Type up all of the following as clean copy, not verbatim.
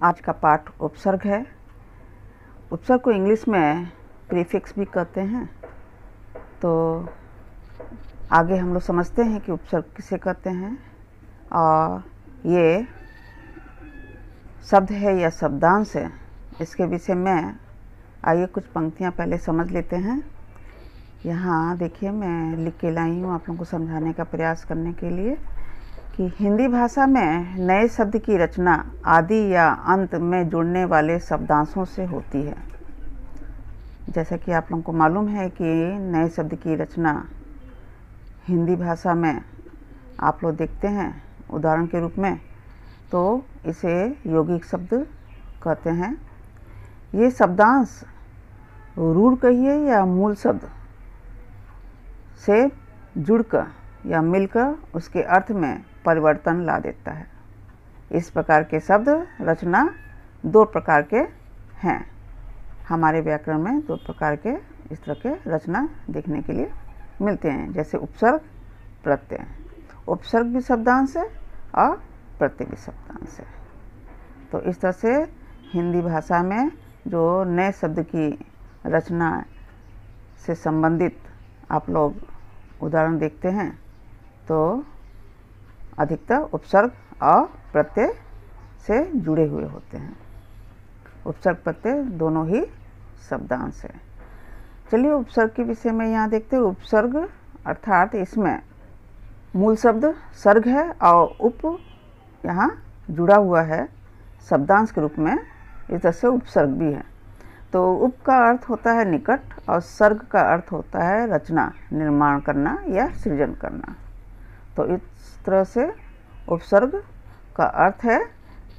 आज का पाठ उपसर्ग है। उपसर्ग को इंग्लिश में प्रीफिक्स भी कहते हैं। तो आगे हम लोग समझते हैं कि उपसर्ग किसे कहते हैं और ये शब्द है या शब्दांश है, इसके विषय में आइए कुछ पंक्तियाँ पहले समझ लेते हैं। यहाँ देखिए, मैं लिख के लाई हूँ आप लोगों को समझाने का प्रयास करने के लिए कि हिंदी भाषा में नए शब्द की रचना आदि या अंत में जुड़ने वाले शब्दांशों से होती है। जैसा कि आप लोगों को मालूम है कि नए शब्द की रचना हिंदी भाषा में आप लोग देखते हैं उदाहरण के रूप में, तो इसे यौगिक शब्द कहते हैं। ये शब्दांश रूढ़ कहिए या मूल शब्द से जुड़कर या मिलकर उसके अर्थ में परिवर्तन ला देता है। इस प्रकार के शब्द रचना दो प्रकार के हैं। हमारे व्याकरण में दो प्रकार के इस तरह के रचना देखने के लिए मिलते हैं, जैसे उपसर्ग, प्रत्यय। उपसर्ग भी शब्दांश है और प्रत्यय भी शब्दांश है। तो इस तरह से हिंदी भाषा में जो नए शब्द की रचना से संबंधित आप लोग उदाहरण देखते हैं, तो अधिकतर उपसर्ग और प्रत्यय से जुड़े हुए होते हैं। उपसर्ग प्रत्यय दोनों ही शब्दांश है। चलिए उपसर्ग के विषय में यहाँ देखते हैं। उपसर्ग अर्थात इसमें मूल शब्द सर्ग है और उप यहाँ जुड़ा हुआ है शब्दांश के रूप में, इस तरह से उपसर्ग भी है। तो उप का अर्थ होता है निकट और सर्ग का अर्थ होता है रचना, निर्माण करना या सृजन करना। तो इस तरह से उपसर्ग का अर्थ है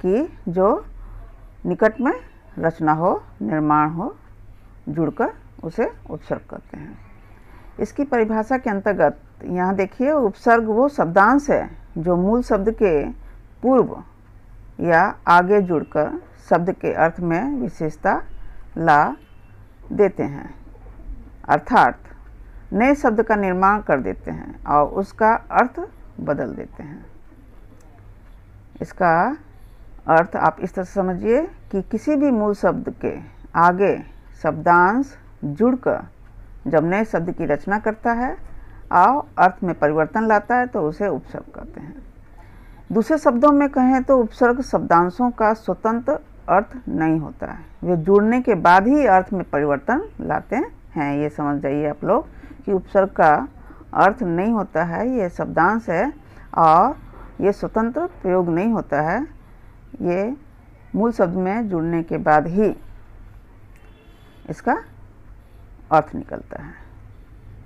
कि जो निकट में रचना हो, निर्माण हो, जुड़कर उसे उपसर्ग कहते हैं। इसकी परिभाषा के अंतर्गत यहाँ देखिए, उपसर्ग वो शब्दांश है जो मूल शब्द के पूर्व या आगे जुड़कर शब्द के अर्थ में विशेषता ला देते हैं, अर्थात नए शब्द का निर्माण कर देते हैं और उसका अर्थ बदल देते हैं। इसका अर्थ आप इस तरह से समझिए कि किसी भी मूल शब्द के आगे शब्दांश जुड़कर जब नए शब्द की रचना करता है और अर्थ में परिवर्तन लाता है, तो उसे उपसर्ग कहते हैं। दूसरे शब्दों में कहें तो उपसर्ग शब्दांशों का स्वतंत्र अर्थ नहीं होता है, वे जुड़ने के बाद ही अर्थ में परिवर्तन लाते हैं। ये समझ जाइए आप लोग कि उपसर्ग का अर्थ नहीं होता है, ये शब्दांश है और ये स्वतंत्र प्रयोग नहीं होता है, ये मूल शब्द में जुड़ने के बाद ही इसका अर्थ निकलता है।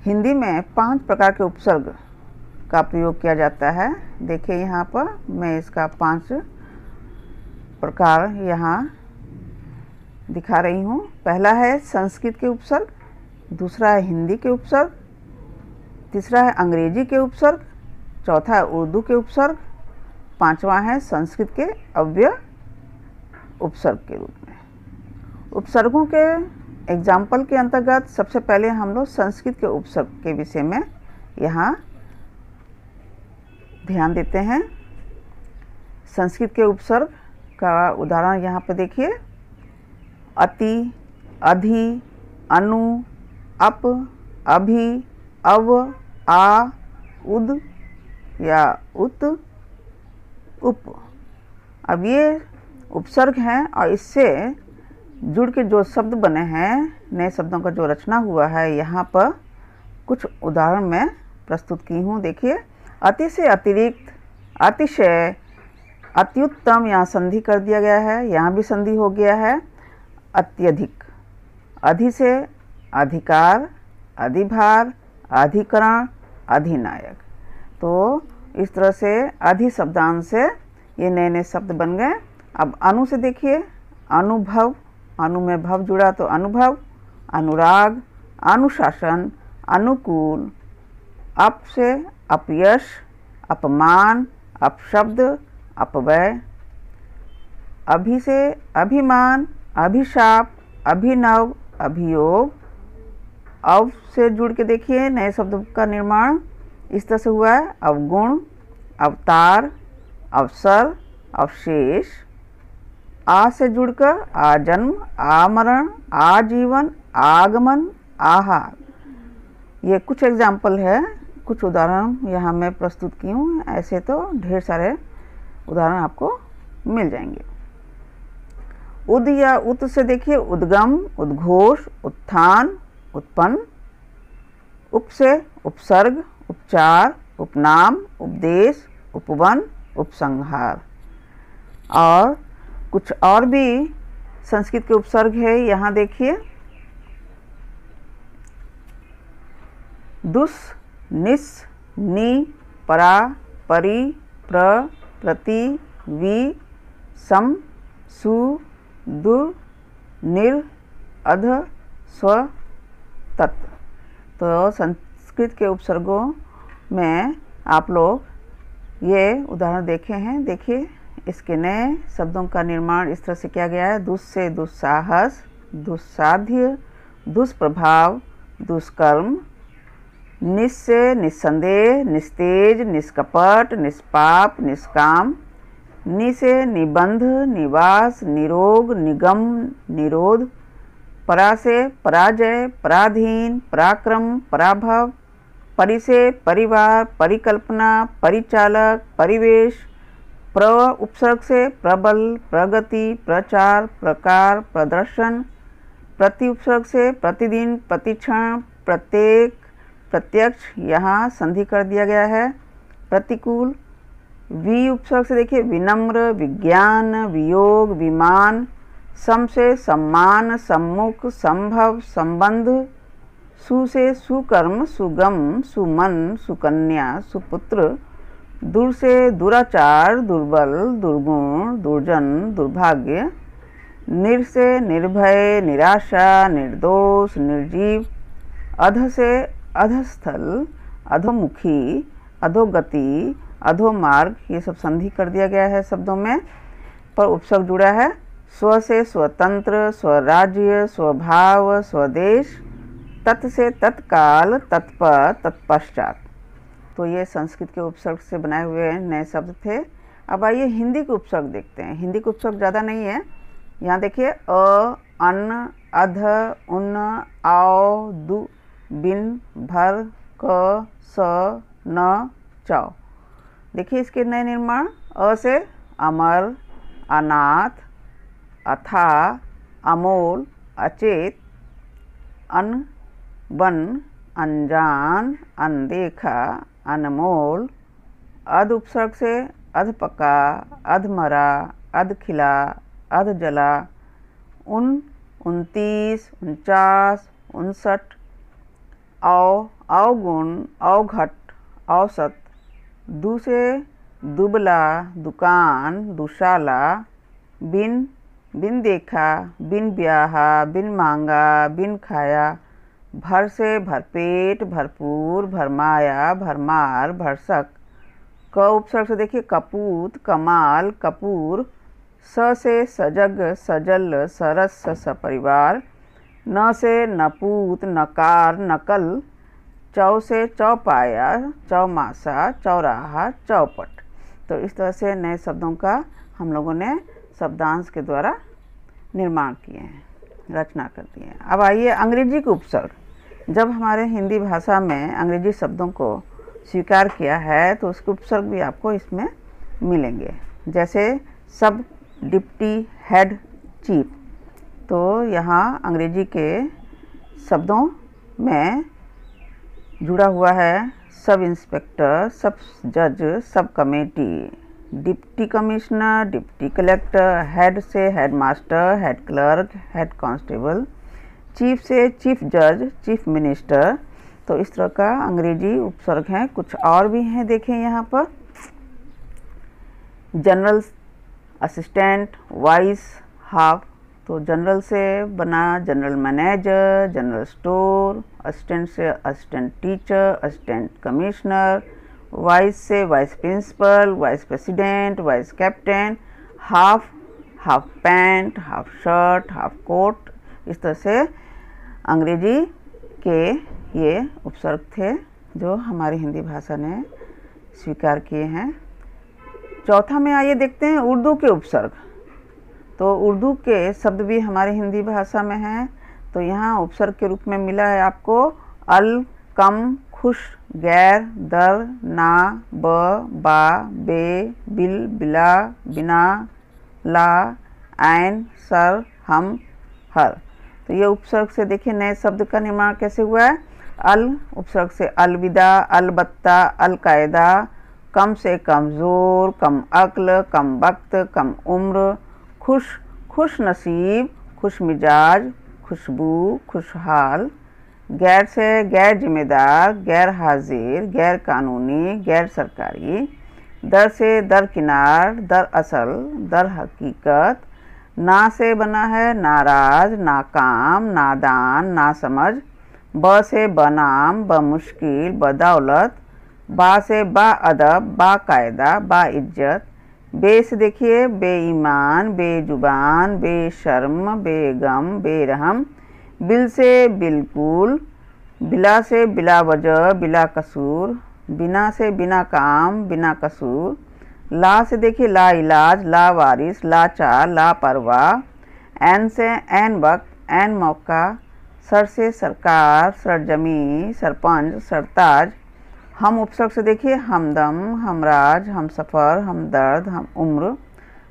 हिंदी में 5 प्रकार के उपसर्ग का प्रयोग किया जाता है। देखिए यहाँ पर मैं इसका 5 प्रकार यहाँ दिखा रही हूँ। पहला है संस्कृत के उपसर्ग, दूसरा है हिंदी के उपसर्ग, तीसरा है अंग्रेजी के उपसर्ग, चौथा है उर्दू के उपसर्ग, पांचवा है संस्कृत के अव्यय उपसर्ग के रूप में। उपसर्गों के एग्जाम्पल के अंतर्गत सबसे पहले हम लोग संस्कृत के उपसर्ग के विषय में यहाँ ध्यान देते हैं। संस्कृत के उपसर्ग का उदाहरण यहाँ पर देखिए, अति, अधि, अनु, अप, अभि, अव, आ, उद या उत, उप। अब ये उपसर्ग हैं और इससे जुड़ के जो शब्द बने हैं, नए शब्दों का जो रचना हुआ है, यहाँ पर कुछ उदाहरण मैं प्रस्तुत की हूँ। देखिए, अति से अतिरिक्त, अतिशय, अत्युत्तम, यहाँ संधि कर दिया गया है, यहाँ भी संधि हो गया है। अत्यधिक, अधि से अधिकार, अधिभार, अधिकरण, अधिनायक। तो इस तरह से अधि शब्दांश से ये नए नए शब्द बन गए। अब अनु से देखिए, अनुभव, अनु में भव जुड़ा तो अनुभव, अनुराग, अनुशासन, अनुकूल। अप से अपयश, अपमान, अपशब्द, अपव्यय। अभि से अभिमान, अभिशाप, अभिनव, अभियोग। अव से जुड़ के देखिए नए शब्द का निर्माण इस तरह से हुआ है, अवगुण, अवतार, अवसर, अवशेष। आ से जुड़कर आजन्म, आमरण, आजीवन, आगमन, आहार। ये कुछ एग्जाम्पल है, कुछ उदाहरण यहाँ मैं प्रस्तुत की हूँ। ऐसे तो ढेर सारे उदाहरण आपको मिल जाएंगे। उद या उत से देखिए उद्गम, उद्घोष, उत्थान, उत्पन्न। उप से उपसर्ग, उपचार, उपनाम, उपदेश, उपवन, उपसंहार। और कुछ और भी संस्कृत के उपसर्ग है, यहाँ देखिए। दुस, निस, नि, परा, परि, प्र, प्रति, वि, सम, सु, दुर, निर, अध, स्व, तत्। तो संस्कृत के उपसर्गों में आप लोग ये उदाहरण देखे हैं। देखिए इसके नए शब्दों का निर्माण इस तरह से किया गया है। दुस् से दुस्साहस, दुस्साध्य, दुष्प्रभाव, दुष्कर्म। निस् से निस्संदेह, निस्तेज, निष्कपट, निष्पाप, निष्काम। नि से निबंध, निवास, निरोग, निगम, निरोध। परा से पराजय, पराधीन, पराक्रम, पराभव। परि से परिवार, परिकल्पना, परिचालक, परिवेश। प्र उपसर्ग से प्रबल, प्रगति, प्रचार, प्रकार, प्रदर्शन। प्रति उपसर्ग से प्रतिदिन, प्रतिक्षण, प्रत्येक, प्रत्यक्ष। यहाँ संधि कर दिया गया है। प्रतिकूल। वि उपसर्ग से देखिए विनम्र, विज्ञान, वियोग, विमान। सम से सम्मान, सम्मुख, संभव, संबंध। सु से सुकर्म, सुगम, सुमन, सुकन्या, सुपुत्र। दूर से दुराचार, दुर्बल, दुर्गुण, दुर्जन, दुर्भाग्य। निर से निर्भय, निराशा, निर्दोष, निर्जीव। अध से अधस्थल, अधोमुखी, अधोगति, अधोमार्ग। ये सब संधि कर दिया गया है शब्दों में। पर उपसर्ग जुड़ा है। स्व से स्वतंत्र, स्वराज्य, स्वभाव, स्वदेश। तत् से तत्काल, तत्पर, तत्पश्चात। तो ये संस्कृत के उपसर्ग से बनाए हुए नए शब्द थे। अब आइए हिंदी के उपसर्ग देखते हैं। हिंदी के उपसर्ग ज़्यादा नहीं है। यहाँ देखिए अ, अन, अध, उन, आओ, दु, बिन, भर, क, स, न, चौ। देखिए इसके नए निर्माण। अ से अमर, अनाथ, अथा, अमोल, अचेत। अन, वन, अनजान, अनदेखा, अनमोल। अध उपसर्ग से अधपका, अधमरा, अधखिला, अधजला। उन, 29, 49, 59। अवगुण, अवघट, औसत। दु से दुबला, दुकान, दुशाला। बिन, बिन देखा, बिन ब्याहा, बिन मांगा, बिन खाया। भर से भरपेट, भरपूर, भरमाया, भरमार, भरसक। क उपसर्ग से देखिए कपूत, कमाल, कपूर। स से सजग, सजल, सरस, सपरिवार। न से नपूत, नकार, नकल। चौ से चौपाया, चौमासा, चौराहा, चौपट। तो इस तरह से नए शब्दों का हम लोगों ने शब्दांश के द्वारा निर्माण किए हैं, रचना कर दी है। अब आइए अंग्रेजी के उपसर्ग। जब हमारे हिंदी भाषा में अंग्रेजी शब्दों को स्वीकार किया है तो उसके उपसर्ग भी आपको इसमें मिलेंगे। जैसे सब, डिप्टी, हेड, चीफ। तो यहाँ अंग्रेजी के शब्दों में जुड़ा हुआ है सब इंस्पेक्टर, सब जज, sub committee, deputy commissioner, deputy collector. Head से head master, head clerk, head constable. Chief से चीफ जज, चीफ मिनिस्टर। तो इस तरह का अंग्रेजी उपसर्ग हैं। कुछ और भी हैं, देखें यहाँ पर। General, assistant, vice, half. तो जनरल से बना general manager, general store. Assistant से assistant teacher, assistant commissioner. Vice से vice principal, vice president, vice captain. Half, half pant, half shirt, half coat. इस तरह से अंग्रेजी के ये उपसर्ग थे जो हमारी हिंदी भाषा ने स्वीकार किए हैं। चौथा में आइए देखते हैं उर्दू के उपसर्ग। तो उर्दू के शब्द भी हमारे हिंदी भाषा में हैं। तो यहाँ उपसर्ग के रूप में मिला है आपको अल, कम, खुश, गैर, दर, ना, ब, बा, बे, बिल, बिला, बिना, ला, ऐन, सर, हम, हर। तो ये उपसर्ग से देखिए नए शब्द का निर्माण कैसे हुआ है। अल उपसर्ग से अलविदा, अलबत्ता, अलकायदा, कम से कमज़ोर, कम अक्ल, कम वक्त, कम उम्र, खुश, खुश नसीब, खुश मिजाज, खुशबू, खुशहाल। गैर से गैर जिम्मेदार, गैर हाजिर, गैर कानूनी, गैर सरकारी। दर से दरकिनार, दरअसल, दर हकीकत। ना से बना है नाराज, नाकाम, नादान, नासमझ। ब से बनाम, बमुश्किल, बदौलत। बा से बाअदब, बाकायदा, बाइज्जत। बे से देखिए बेईमान, बेजुबान, बेशर्म, बेगम, बेरहम। बिल से बिल्कुल। बिला से बिला वजह, बिला कसूर। बिना से बिना काम, बिना कसूर। ला से देखिए ला इलाज, ला वारिस, लाचार, लापरवाह। ऐन से ऐन वक्त, ऐन मौका। सर से सरकार, सरजमी, सरपंच, सरताज। हम उपसर्ग से देखिए हमदम, हमराज, हम सफ़र, हमदर्द, हम उम्र।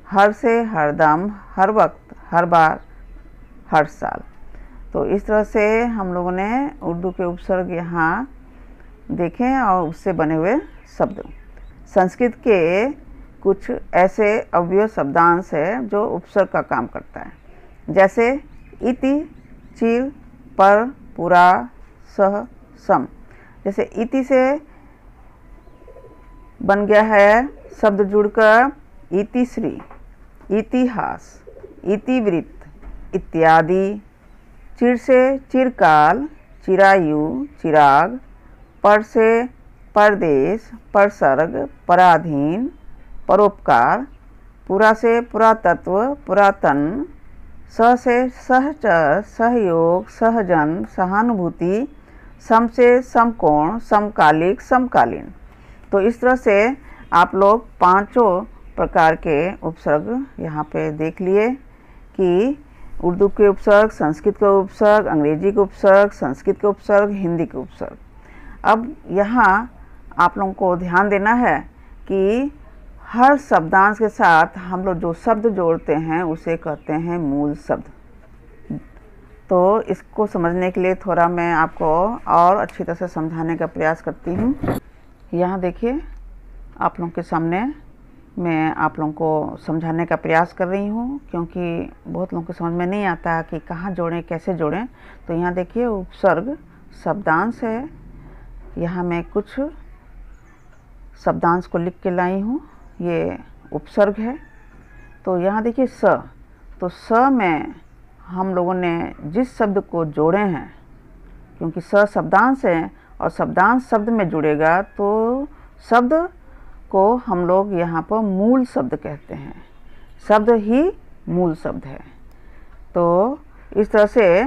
हर से हरदम, हर वक्त, हर बार, हर साल। तो इस तरह से हम लोगों ने उर्दू के उपसर्ग यहाँ देखें और उससे बने हुए शब्द। संस्कृत के कुछ ऐसे अव्यय शब्दांश है जो उपसर्ग का काम करता है, जैसे इति, चिर, पर, पुरा, सह, सम। जैसे इति से बन गया है शब्द जुड़कर इतिश्री, इतिहास, इतिवृत्त इत्यादि। चिर से चिरकाल, चिरायु, चिराग। पर से परदेश, परसर्ग, पराधीन, परोपकार। पुरा से पुरातत्व, पुरातन। सह से सहचर, सहयोग, सहजन, सहानुभूति। सम से समकोण, समकालिक, समकालीन। तो इस तरह से आप लोग पांचों प्रकार के उपसर्ग यहाँ पे देख लिए कि उर्दू के उपसर्ग, संस्कृत के उपसर्ग, अंग्रेजी के उपसर्ग, संस्कृत के उपसर्ग, हिंदी के उपसर्ग। अब यहाँ आप लोगों को ध्यान देना है कि हर शब्दांश के साथ हम लोग जो शब्द जोड़ते हैं उसे कहते हैं मूल शब्द। तो इसको समझने के लिए थोड़ा मैं आपको और अच्छी तरह से समझाने का प्रयास करती हूँ। यहाँ देखिए आप लोगों के सामने मैं आप लोगों को समझाने का प्रयास कर रही हूँ, क्योंकि बहुत लोगों को समझ में नहीं आता कि कहाँ जोड़ें, कैसे जोड़ें। तो यहाँ देखिए उपसर्ग शब्दांश है। यहाँ मैं कुछ शब्दांश को लिख के लाई हूँ, ये उपसर्ग है। तो यहाँ देखिए स, तो स में हम लोगों ने जिस शब्द को जोड़े हैं, क्योंकि स शब्दांश है और शब्दांश शब्द में जुड़ेगा तो शब्द को हम लोग यहाँ पर मूल शब्द कहते हैं। शब्द ही मूल शब्द है। तो इस तरह से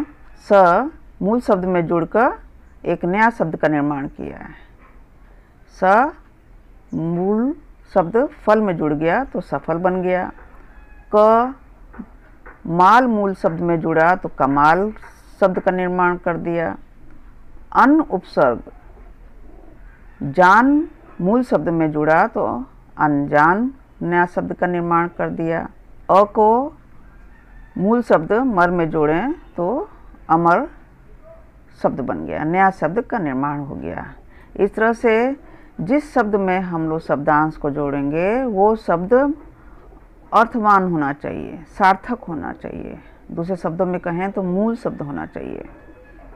स मूल शब्द में जुड़कर एक नया शब्द का निर्माण किया है। स मूल शब्द फल में जुड़ गया तो सफल बन गया। क माल मूल शब्द में जुड़ा तो कमाल शब्द का निर्माण कर दिया। अन उपसर्ग जान मूल शब्द में जुड़ा तो अनजान नया शब्द का निर्माण कर दिया। अ को मूल शब्द मर में जोड़ें तो अमर शब्द बन गया, नया शब्द का निर्माण हो गया। इस तरह से जिस शब्द में हम लोग शब्दांश को जोड़ेंगे वो शब्द अर्थवान होना चाहिए, सार्थक होना चाहिए। दूसरे शब्दों में कहें तो मूल शब्द होना चाहिए,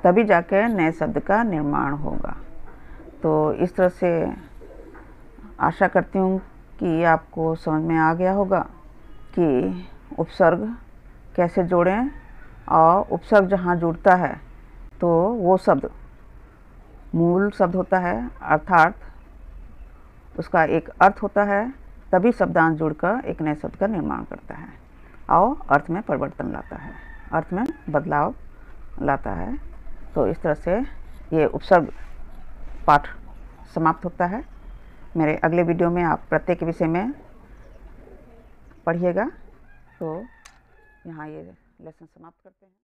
तभी जाकर नए शब्द का निर्माण होगा। तो इस तरह से आशा करती हूँ कि आपको समझ में आ गया होगा कि उपसर्ग कैसे जोड़ें, और उपसर्ग जहाँ जुड़ता है तो वो शब्द मूल शब्द होता है, अर्थात उसका एक अर्थ होता है, तभी शब्दांश जुड़कर एक नए शब्द का निर्माण करता है और अर्थ में परिवर्तन लाता है, अर्थ में बदलाव लाता है। तो इस तरह से ये उपसर्ग पाठ समाप्त होता है। मेरे अगले वीडियो में आप प्रत्येक विषय में पढ़िएगा। तो यहाँ ये लेसन समाप्त करते हैं।